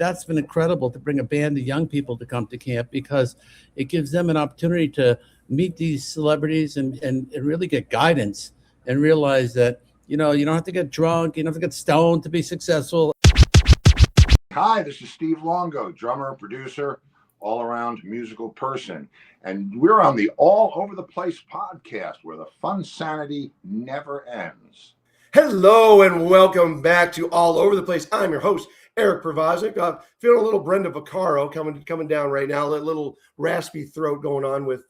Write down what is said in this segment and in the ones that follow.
that's been incredible to bring a band of young people to come to camp, because it gives them an opportunity to meet these celebrities and really get guidance and realize that, you don't have to get drunk, you don't have to get stoned to be successful. Hi, this is Steve Longo, drummer, producer, all-around musical person. And we're on the All Over the Place podcast, where the fun sanity never ends. Hello and welcome back to All Over the Place. I'm your host, Eric Provazic. Feeling a little Brenda Vaccaro coming down right now. A little raspy throat going on with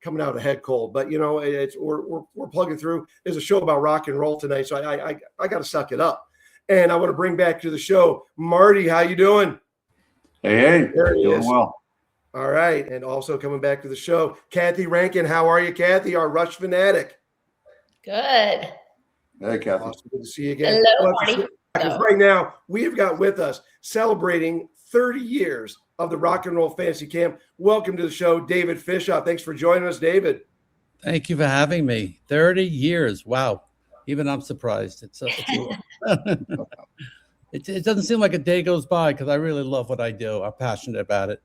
coming out of head cold. But we're plugging through. There's a show about rock and roll tonight, so I got to suck it up. And I want to bring back to the show Marty. How you doing? Hey, there he doing is. Well. All right, and also coming back to the show, Kathy Rankin. How are you, Kathy? Our Rush fanatic. Good. Hey, Kathy. Awesome. Good to see you again. Hello, Marty. Because right now we have got with us celebrating 30 years of the Rock and Roll Fantasy Camp. Welcome to the show, David Fishof. Thanks for joining us, David. Thank you for having me. 30 years. Wow. Even I'm surprised. It doesn't seem like a day goes by, because I really love what I do. I'm passionate about it.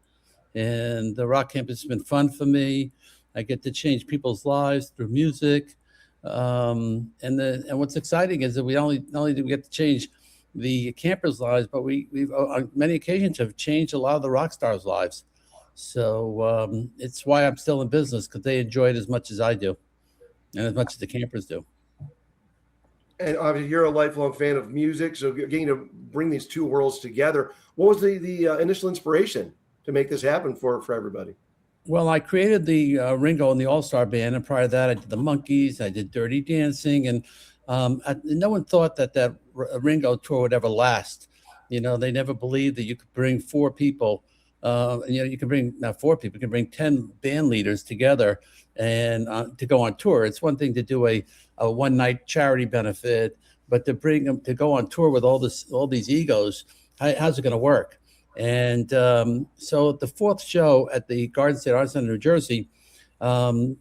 And the rock camp has been fun for me. I get to change people's lives through music. And what's exciting is that we not only do we get to change the campers' lives, but we've on many occasions have changed a lot of the rock stars' lives. So it's why I'm still in business, because they enjoy it as much as I do, and as much as the campers do. And obviously, you're a lifelong fan of music, so getting to bring these two worlds together. What was the initial inspiration to make this happen for everybody? Well, I created the Ringo and the All-Starr band, and prior to that, I did the Monkees, I did Dirty Dancing, and no one thought that Ringo tour would ever last. They never believed that you could bring four people. You can bring not four people, you can bring 10 band leaders together and to go on tour. It's one thing to do a one-night charity benefit, but to bring them to go on tour with all these egos, how's it going to work? And so the fourth show at the Garden State Arts Center, New Jersey, I'm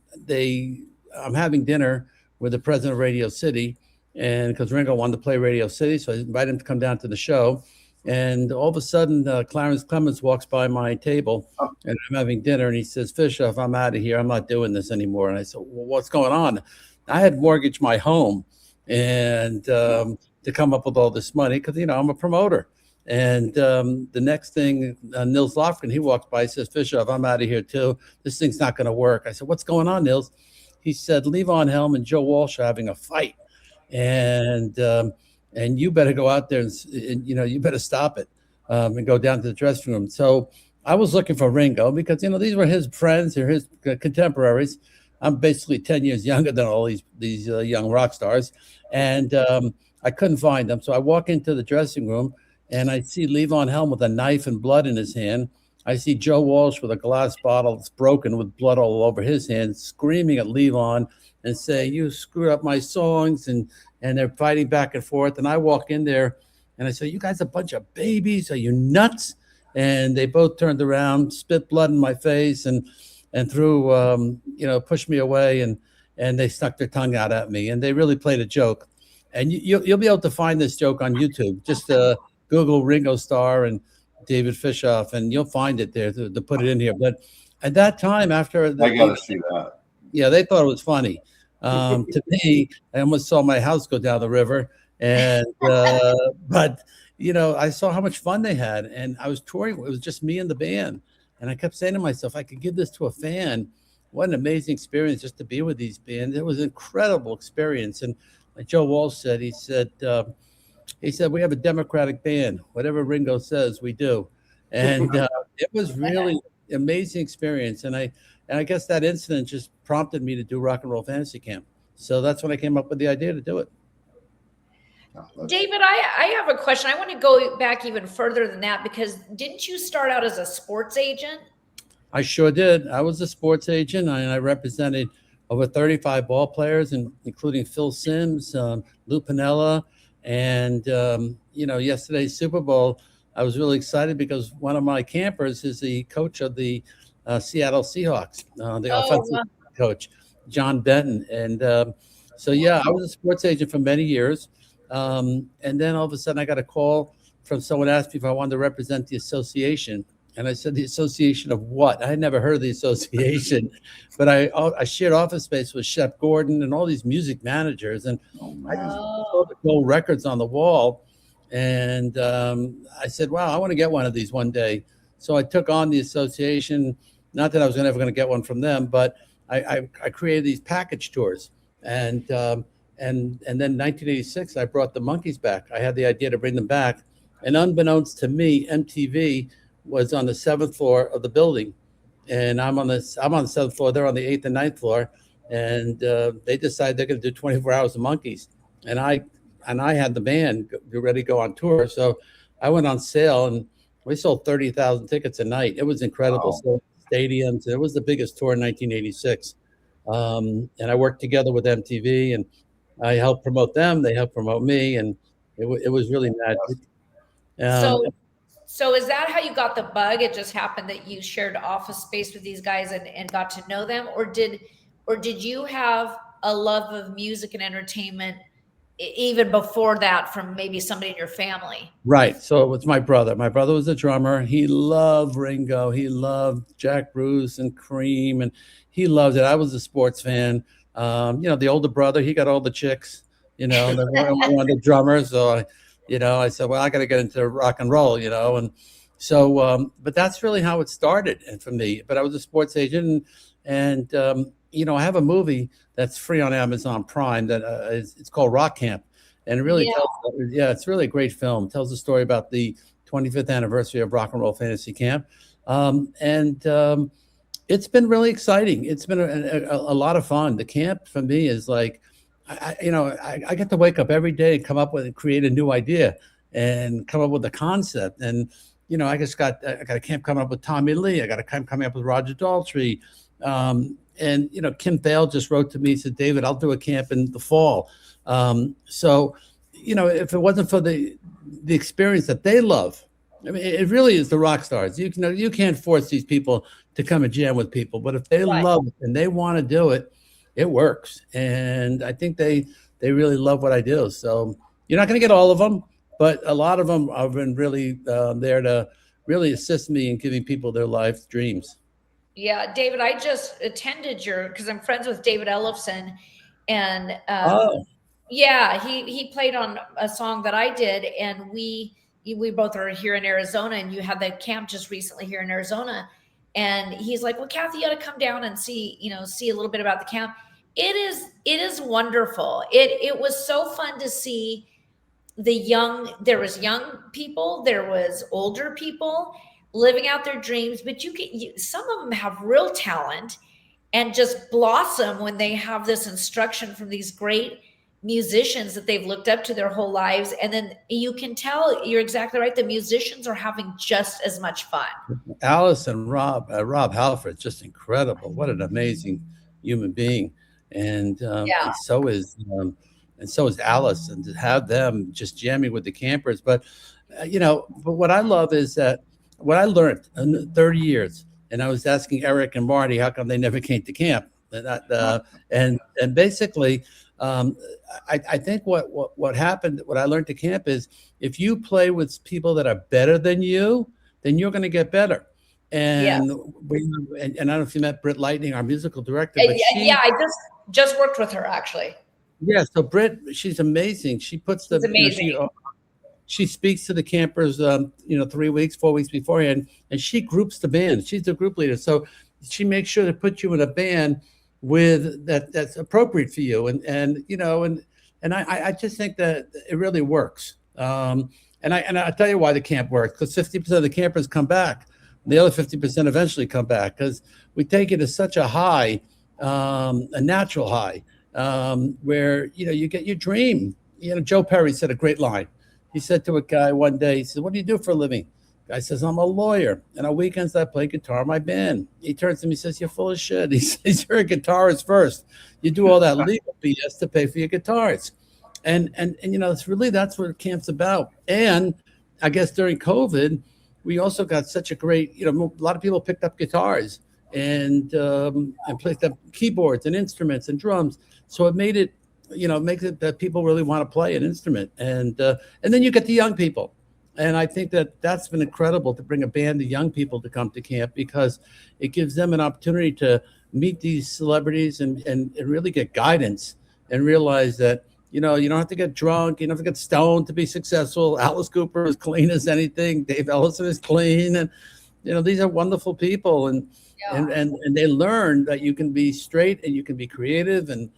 having dinner with the president of Radio City, and because Ringo wanted to play Radio City, so I invited him to come down to the show. And all of a sudden, Clarence Clemens walks by my table, and I'm having dinner, and he says, "Fishof, I'm out of here. I'm not doing this anymore." And I said, "Well, what's going on?" I had mortgaged my home and to come up with all this money, because I'm a promoter. And the next thing, Nils Lofgren, he walks by, says, "Fishof, I'm out of here too. This thing's not going to work." I said, "What's going on, Nils?" He said, "Levon Helm and Joe Walsh are having a fight, and you better go out there and you better stop it and go down to the dressing room." So I was looking for Ringo, because these were his friends or his contemporaries. I'm basically 10 years younger than all these young rock stars, and I couldn't find them. So I walk into the dressing room, and I see Levon Helm with a knife and blood in his hand. I see Joe Walsh with a glass bottle that's broken with blood all over his hand, screaming at Levon and saying, "You screwed up my songs," and they're fighting back and forth. And I walk in there and I say, "You guys are a bunch of babies. Are you nuts?" And they both turned around, spit blood in my face, and threw, pushed me away, and they stuck their tongue out at me. And they really played a joke. And you'll be able to find this joke on YouTube. Just Google Ringo Starr and David Fishof, and you'll find it there to put it in here. But at that time, after I got to see that. Yeah, they thought it was funny. To me, I almost saw my house go down the river. And but I saw how much fun they had, and I was touring. It was just me and the band, and I kept saying to myself, I could give this to a fan. What an amazing experience just to be with these bands. It was an incredible experience. And like Joe Walsh said, he said, "We have a democratic band. Whatever Ringo says, we do." And it was really amazing experience. And I guess that incident just prompted me to do Rock and Roll Fantasy Camp. So that's when I came up with the idea to do it. David, I have a question. I want to go back even further than that, because didn't you start out as a sports agent? I sure did. I was a sports agent, and I represented over 35 ball players, including Phil Simms, Lou Piniella, and yesterday's Super Bowl. I was really excited because one of my campers is the coach of the Seattle Seahawks, the offensive coach, John Benton. And I was a sports agent for many years. And then all of a sudden I got a call from someone asked me if I wanted to represent the association. And I said, the association of what? I had never heard of the association, but I shared office space with Shep Gordon and all these music managers. And Oh I just man. saw the gold records on the wall. And I said, wow, I want to get one of these one day. So I took on the association. Not that I was ever going to get one from them, but I created these package tours. And then in 1986, I brought the Monkees back. I had the idea to bring them back. And unbeknownst to me, MTV was on the 7th floor of the building, and I'm on the 7th floor. They're on the 8th and 9th floor, and they decided they're going to do 24 hours of Monkees, and I had the band ready to go on tour. So I went on sale, and we sold 30,000 tickets a night. It was incredible. Wow. So stadiums. It was the biggest tour in 1986, and I worked together with MTV, and I helped promote them. They helped promote me, and it was really magic. So is that how you got the bug? It just happened that you shared office space with these guys and got to know them, or did you have a love of music and entertainment even before that from maybe somebody in your family? Right. So it was my brother. My brother was a drummer. He loved Ringo. He loved Jack Bruce and Cream, and he loved it. I was a sports fan. The older brother, he got all the chicks, and they wanted the drummer. So I said, well, I got to get into rock and roll, and so, but that's really how it started and for me. But I was a sports agent, and I have a movie that's free on Amazon Prime that it's called Rock Camp, and it really it's really a great film. It tells the story about the 25th anniversary of Rock and Roll Fantasy Camp, it's been really exciting. It's been a lot of fun. The camp for me is like, I get to wake up every day and come up with and create a new idea and come up with a concept. And, I got a camp coming up with Tommy Lee. I got a camp coming up with Roger Daltrey. And Kim Thale just wrote to me, said, David, I'll do a camp in the fall. So, if it wasn't for the experience that they love, I mean, it really is the rock stars. You can't force these people to come and jam with people, but if they love it and they want to do it, it works. And I think they really love what I do. So you're not going to get all of them, but a lot of them have been really there to really assist me in giving people their life dreams. Yeah, David, I just attended because I'm friends with David Ellefson, and yeah, he played on a song that I did, and we both are here in Arizona, and you had the camp just recently here in Arizona. And he's like, well, Kathy, you ought to come down and see a little bit about the camp. It is wonderful. It was so fun to see there was young people, there was older people living out their dreams, but some of them have real talent and just blossom when they have this instruction from these great musicians that they've looked up to their whole lives. And then you can tell, you're exactly right, the musicians are having just as much fun. Alice and Rob Halford, just incredible. What an amazing human being. And so is Alice, and to have them just jamming with the campers. But but what I love is that what I learned in 30 years, and I was asking Eric and Marty, how come they never came to camp? And basically, I think what happened, what I learned to camp is, if you play with people that are better than you, then you're going to get better. And and I don't know if you met Britt Lightning, our musical director. But I just worked with her actually. Yeah, so Britt, she's amazing. She puts the amazing. She speaks to the campers, 3 weeks, 4 weeks beforehand, and she groups the band. She's the group leader, so she makes sure to put you in a band with that's appropriate for you. And I just think that it really works. And I tell you why the camp works, because 50% of the campers come back. The other 50% eventually come back, because we take it to such a high, a natural high, where you get your dream. Joe Perry said a great line. He said to a guy one day, he said, "What do you do for a living?" Guy says, "I'm a lawyer, and on weekends I play guitar in my band." He turns to me and says, "You're full of shit." He says, "You're a guitarist first. You do all that legal BS to pay for your guitars." And it's really, that's what camp's about. And I guess during COVID, we also got such a great, a lot of people picked up guitars and picked up keyboards and instruments and drums. So it made it, makes it that people really want to play an instrument. And then you get the young people. And I think that that's been incredible to bring a band of young people to come to camp, because it gives them an opportunity to meet these celebrities and really get guidance and realize that, you know, you don't have to get drunk, you don't have to get stoned to be successful. Alice Cooper is clean as anything. Dave Ellison is clean. And, you know, these are wonderful people. And they learn that you can be straight and you can be creative. And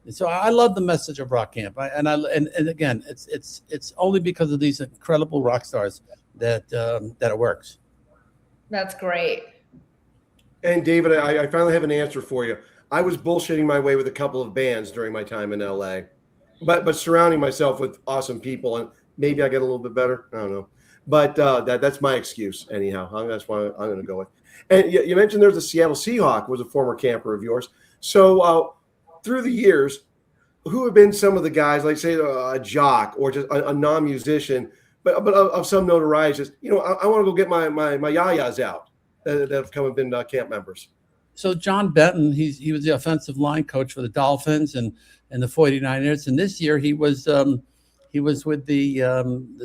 so I love the message of rock camp. And again, it's only because of these incredible rock stars that it works. That's great. And David, I finally have an answer for you. I was bullshitting my way with a couple of bands during my time in LA, but surrounding myself with awesome people, and maybe I get a little bit better. I don't know, but that's my excuse anyhow. That's what I'm going to go with. And you mentioned there's a Seattle Seahawk was a former camper of yours. So through the years, who have been some of the guys, like say a jock or just a non-musician, but of some notoriety? Just, you know, I want to go get my yayas out that have come and been camp members. So John Benton, he was the offensive line coach for the Dolphins and the 49ers, and this year he was with the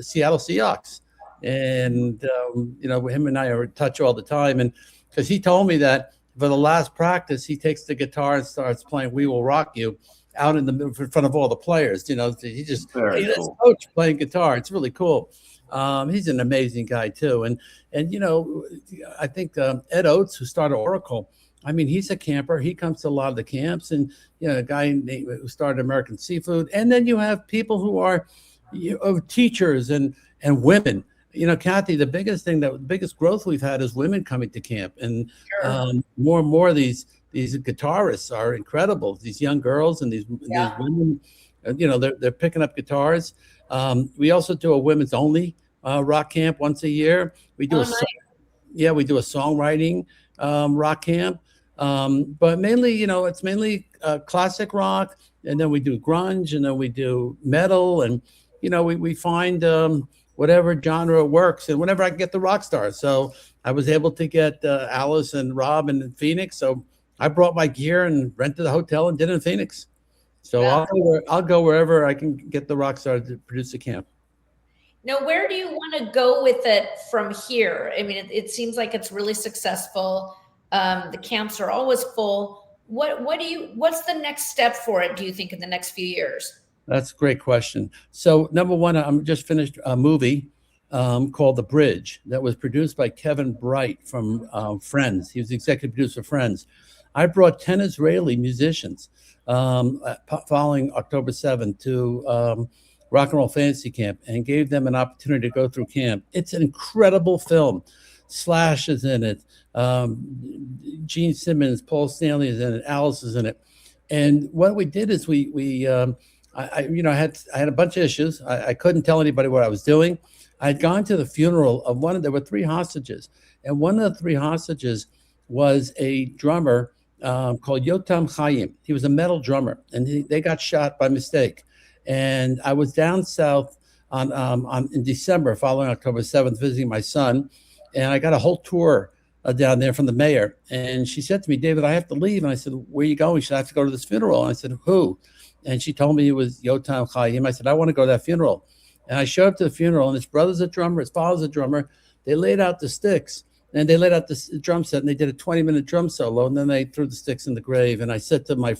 Seattle Seahawks, and you know, him and I are in touch all the time, and because he told me that for the last practice he takes the guitar and starts playing "We Will Rock You" out in front of all the players. You know, he's cool. Coach playing guitar. It's really cool. He's an amazing guy too, and you know, I think Ed Oates, who started Oracle. I mean, he's a camper. He comes to a lot of the camps, and you know, a guy who started American Seafood. And then you have people who are, you know, teachers and women. You know, Kathy, the biggest growth we've had is women coming to camp, and more and more of these guitarists are incredible. These young girls and these women, you know, they're picking up guitars. We also do a women's only rock camp once a year. We do we do a songwriting rock camp. But mainly, you know, it's mainly classic rock, and then we do grunge, and then we do metal, and you know, we find whatever genre works, and whenever I can get the rock stars. So I was able to get Alice and Rob in Phoenix, so I brought my gear and rented a hotel and did it in Phoenix. So I'll go wherever I can get the rock stars to produce a camp. Now, where do you want to go with it from here? I mean, it seems like it's really successful. The camps are always full. What's the next step for it, do you think, in the next few years? That's a great question. So number one, I'm just finished a movie called The Bridge that was produced by Kevin Bright from Friends. He was the executive producer of Friends. I brought 10 Israeli musicians following October 7th to Rock and Roll Fantasy Camp and gave them an opportunity to go through camp. It's an incredible film. Slash is in it. Gene Simmons, Paul Stanley is in it. Alice is in it. And what we did is I had a bunch of issues. I couldn't tell anybody what I was doing. I had gone to the funeral of there were 3 hostages, and one of the 3 hostages was a drummer called Yotam Chaim. He was a metal drummer, and they got shot by mistake. And I was down south in December, following October 7th, visiting my son, and I got a whole tour down there from the mayor. And she said to me, "David, I have to leave." And I said, "Where are you going?" She said, "I have to go to this funeral." And I said, "Who?" And she told me it was Yotam Chaim. I said, "I want to go to that funeral." And I showed up to the funeral, and his brother's a drummer, his father's a drummer. They laid out the sticks, and they laid out the drum set, and they did a 20-minute drum solo, and then they threw the sticks in the grave. And I said to my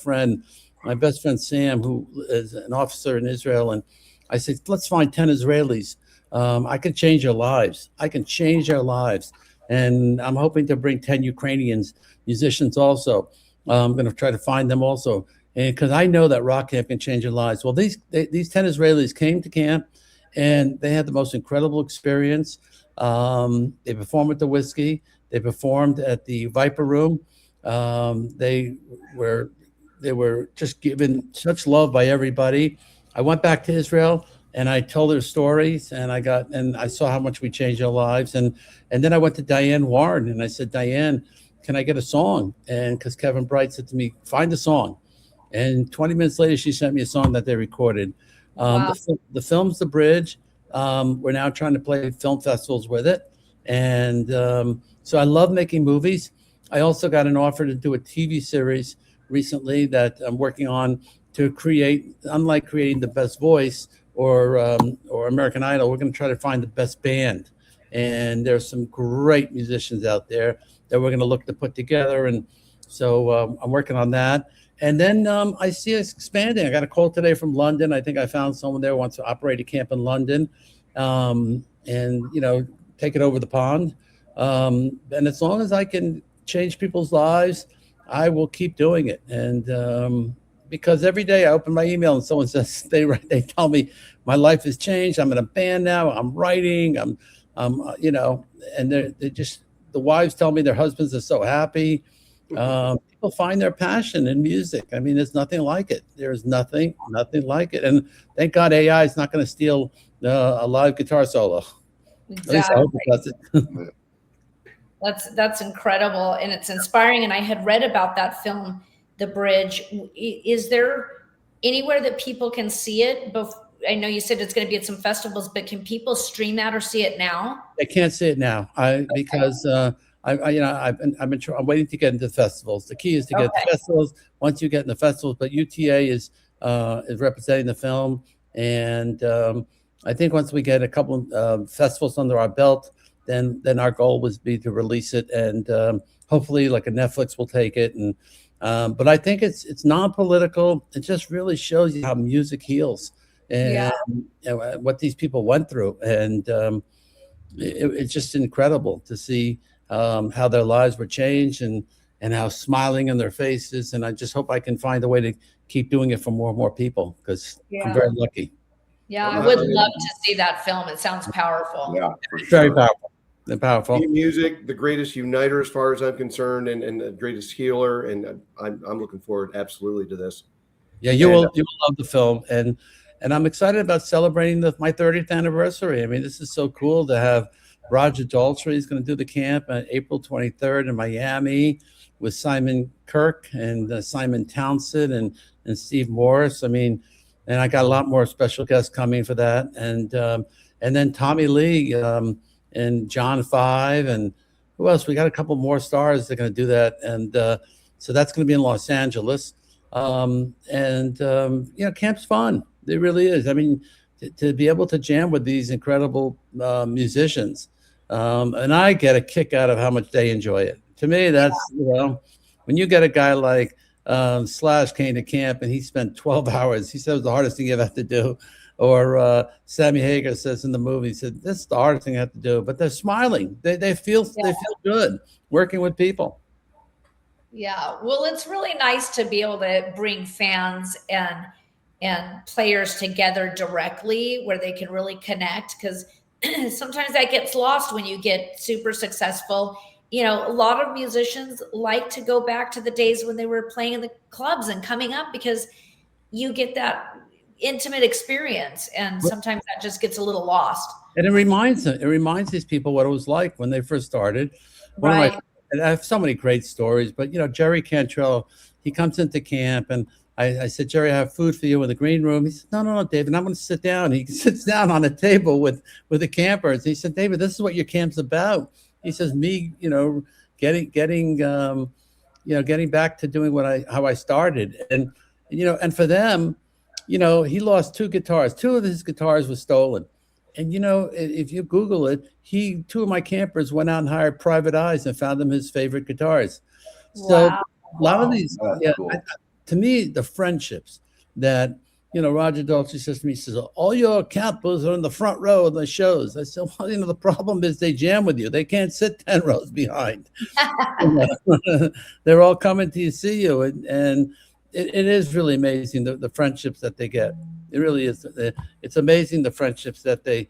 best friend Sam, who is an officer in Israel, and I said, "Let's find 10 Israelis. I can change their lives. I can change their lives." And I'm hoping to bring 10 Ukrainians, musicians also. I'm going to try to find them also. And because I know that rock camp can change their lives. Well, these 10 Israelis came to camp, and they had the most incredible experience. They performed at the Whiskey. They performed at the Viper Room. They were just given such love by everybody. I went back to Israel, and I told their stories, and I saw how much we changed their lives. And then I went to Diane Warren, and I said, "Diane, can I get a song?" And because Kevin Bright said to me, "Find a song." And 20 minutes later, she sent me a song that they recorded. Wow. The film's The Bridge. We're now trying to play film festivals with it. And so I love making movies. I also got an offer to do a TV series recently that I'm working on to create, unlike creating The Best Voice, or American Idol, we're going to try to find the best band. And there's some great musicians out there that we're going to look to put together. And so I'm working on that. And then I see us expanding. I got a call today from London. I think I found someone there who wants to operate a camp in London, and take it over the pond. And as long as I can change people's lives, I will keep doing it. And because every day I open my email and someone says they tell me my life has changed. I'm in a band now. I'm writing. And they're just, the wives tell me their husbands are so happy. People find their passion in music. I mean, there's nothing like it. There's nothing like it. And thank God AI is not going to steal a live guitar solo. Exactly. At least I hope it doesn't. That's incredible, and it's inspiring. And I had read about that film, The Bridge. Is there anywhere that people can see it? I know you said it's going to be at some festivals, but can people stream that or see it now? They can't see it now. Because I'm waiting to get into festivals. The key is to get to festivals. Once you get in the festivals, but UTA is representing the film, and I think once we get a couple of festivals under our belt, then our goal would be to release it, and hopefully, like a Netflix will take it. And but I think it's non-political. It just really shows you how music heals, and what these people went through, and it's just incredible to see how their lives were changed, and how smiling in their faces. And I just hope I can find a way to keep doing it for more and more people, because I'm very lucky. Yeah, I would love to see that film. It sounds powerful. Yeah, for sure. Very powerful. And powerful. Music, the greatest uniter as far as I'm concerned, and the greatest healer. And I'm looking forward absolutely to this. Yeah, you will love the film, and I'm excited about celebrating my 30th anniversary. I mean, this is so cool to have Roger Daltrey is going to do the camp on April 23rd in Miami with Simon Kirk and Simon Townsend and Steve Morris. I mean, and I got a lot more special guests coming for that, and then Tommy Lee and John Five, and who else? We got a couple more stars that are going to do that, and so that's going to be in Los Angeles. Camp's fun. It really is. I mean, to be able to jam with these incredible musicians, and I get a kick out of how much they enjoy it. To me, that's when you get a guy like Slash came to camp and he spent 12 hours. He said it was the hardest thing he ever had to do. Or Sammy Hagar says in the movie, he said, this is the hardest thing I have to do. But they're smiling. They feel good working with people. Yeah. Well, it's really nice to be able to bring fans and players together directly where they can really connect, because sometimes that gets lost when you get super successful. A lot of musicians like to go back to the days when they were playing in the clubs and coming up, because you get that intimate experience, and sometimes that just gets a little lost. And it reminds these people what it was like when they first started. Right. And I have so many great stories, but Jerry Cantrell, he comes into camp, and I said, Jerry, I have food for you in the green room. He said, no, David, I'm going to sit down. He sits down on a table with the campers. He said, David, this is what your camp's about. He says, me, getting back to doing how I started, and for them, he lost two guitars. Two of his guitars were stolen. And, if you Google it, two of my campers went out and hired private eyes and found them his favorite guitars. So a lot of these, cool. To me, the friendships that, Roger Daltrey says to me, he says, all your campers are in the front row of the shows. I said, well, the problem is they jam with you. They can't sit 10 rows behind. They're all coming to see you. And it is really amazing, the friendships that they get. It really is. It's amazing, the friendships that they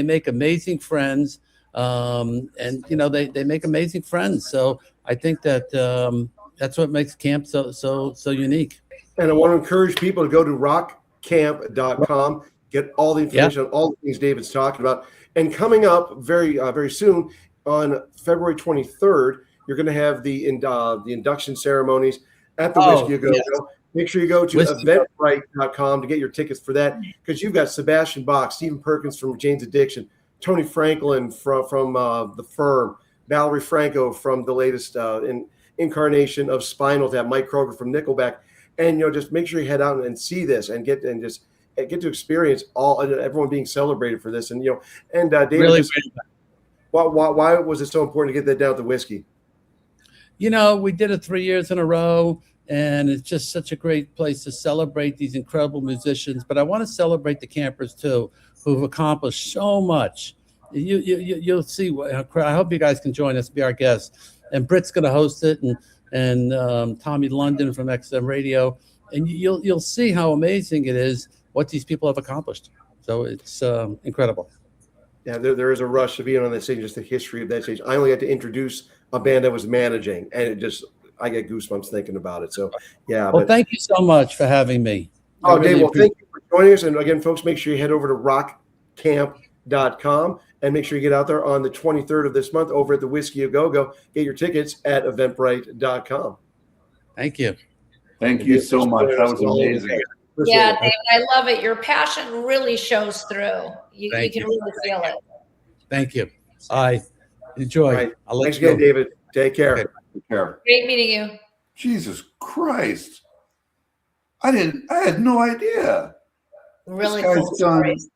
make amazing friends, and they make amazing friends. So I think that that's what makes camp so unique. And I want to encourage people to go to rockcamp.com, get all the information on all the things David's talking about. And coming up very very soon on February 23rd, you're going to have the induction ceremonies at the Whiskey Go. Yes. Make sure you go to eventbrite.com to get your tickets for that, because you've got Sebastian Bach, Stephen Perkins from Jane's Addiction, Tony Franklin from The Firm, Valerie Franco from the latest incarnation of Spinal Tap, Mike Kroger from Nickelback. And just make sure you head out and see this and get to experience everyone being celebrated for this. And and David, Really, why was it so important to get that down with the whiskey? we did it 3 years in a row, and it's just such a great place to celebrate these incredible musicians. But I want to celebrate the campers too, who've accomplished so much. You'll see. I hope you guys can join us, be our guests. And Britt's going to host it, and Tommy London from XM Radio, and you'll see how amazing it is what these people have accomplished. So it's incredible. Yeah, there is a rush to being on that stage, just the history of that stage. I only got to introduce a band I was managing, and I get goosebumps thinking about it. So, yeah. Well, thank you so much for having me. Oh, Dave, well, thank you for joining us. And again, folks, make sure you head over to rockcamp.com and make sure you get out there on the 23rd of this month over at the Whiskey A Go-Go. Get your tickets at eventbrite.com. Thank you. Thank you so much. That was amazing. Yeah, David, I love it. Your passion really shows through. You can really feel it. Thank you. I enjoy. Right. Thanks again, David. Take care. Okay. Take care. Great meeting you. Jesus Christ. I had no idea. Really this guy's cool done, stories.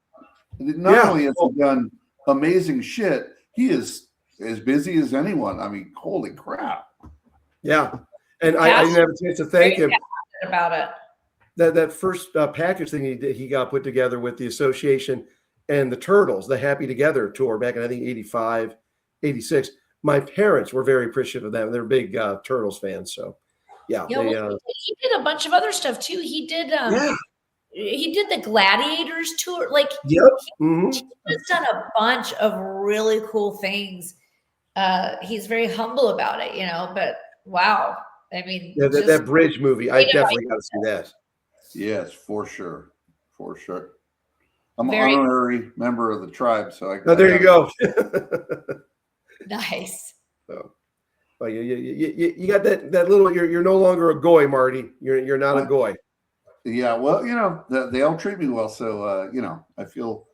not only has he done amazing shit, he is as busy as anyone. I mean, holy crap. Yeah. And I didn't have a chance to thank him about it. That first package thing he got put together with the association and the Turtles, the Happy Together tour back in, I think, 85, 86. My parents were very appreciative of that. They're big Turtles fans. So, yeah. He did a bunch of other stuff too. He did he did the Gladiators tour. Like, yep. He's done a bunch of really cool things. He's very humble about it, but wow. I mean, that Bridge movie, I definitely got to see that. Yes, for sure. For sure. I'm an honorary member of the tribe, so there you go. Nice. So, well, you got that little. You're no longer a goy, Marty. You're not a goy. Yeah, well, they all treat me well, so I feel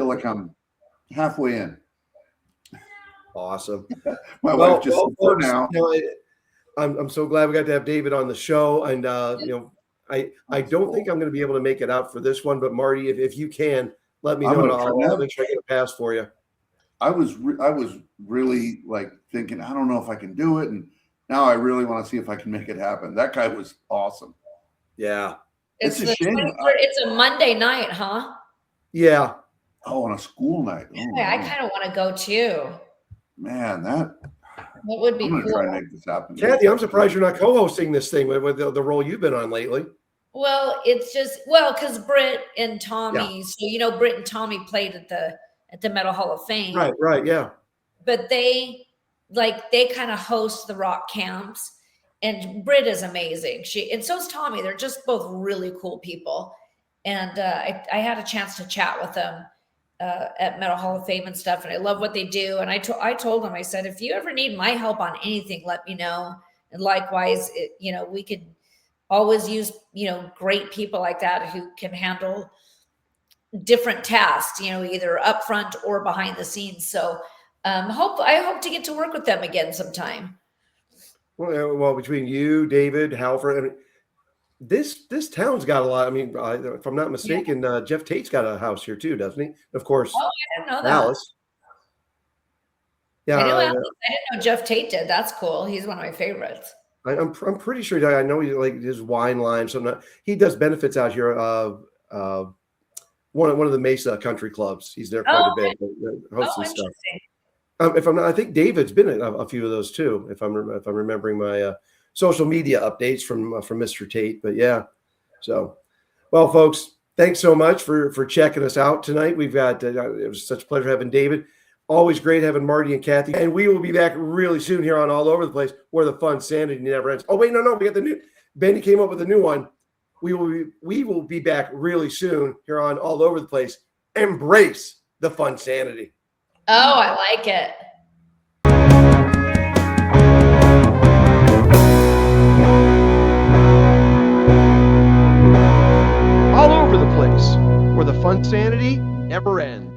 like I'm halfway in. Awesome. My wife just for now. I'm so glad we got to have David on the show, and I don't think I'm going to be able to make it out for this one, but Marty, if you can, let me know, and I'll make sure I get a pass for you. I was really like thinking, I don't know if I can do it, and now I really want to see if I can make it happen. That guy was awesome. Yeah, it's a shame. It's a Monday night, huh? Yeah. Oh, on a school night. Oh, yeah, I kind of want to go too. Man, that would be I'm gonna cool. try and make this happen. Kathy, I'm surprised you're not co-hosting this thing with the role you've been on lately. Well, it's just because Britt and Tommy. So Britt and Tommy played at the Metal Hall of Fame. Right, yeah. But they kind of host the rock camps, and Britt is amazing. And so is Tommy. They're just both really cool people. And I had a chance to chat with them at Metal Hall of Fame and stuff, and I love what they do. And I told them, I said, if you ever need my help on anything, let me know. And likewise, we could always use great people like that who can handle different tasks, either up front or behind the scenes. So I hope to get to work with them again sometime. Well, between you, David, Halford, I mean, this town's got a lot. I mean, if I'm not mistaken, Jeff Tate's got a house here too, doesn't he? Of course. Oh, I didn't know that. Alice. Yeah, I didn't know Jeff Tate did. That's cool. He's one of my favorites. I'm pretty sure. I know he like his wine line. So he does benefits out here. One of the Mesa country clubs. He's there quite a bit, hosting stuff. If I'm not, I think David's been at a few of those too. If I'm remembering my social media updates from Mr. Tate. But yeah, so well, folks, thanks so much for checking us out tonight. We've got it was such a pleasure having David. Always great having Marty and Kathy. And we will be back really soon here on All Over the Place, where the fun sanity never ends. Oh, wait, no. We got the new Benny came up with a new one. We will be back really soon here on All Over the Place. Embrace the fun sanity. Oh, I like it. All Over the Place, where the fun sanity never ends.